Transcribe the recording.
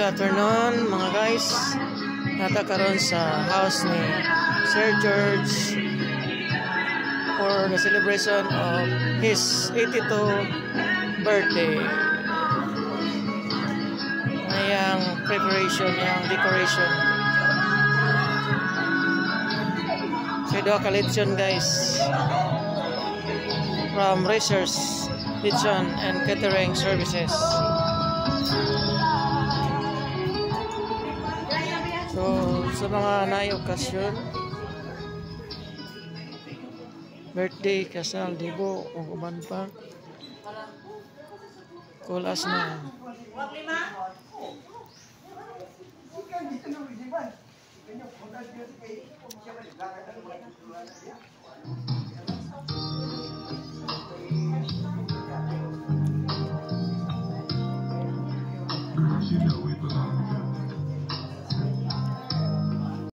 Good afternoon mga guys. Nata karon sa house ni Sir George for the celebration of his 82nd birthday. Ayang preparation, yang decoration. So do collection guys from Racers Kitchen and Catering Services. So, sa mga naay-okasyon, birthday, kasal, dibo, o kuman pa, call us na. You know we belong.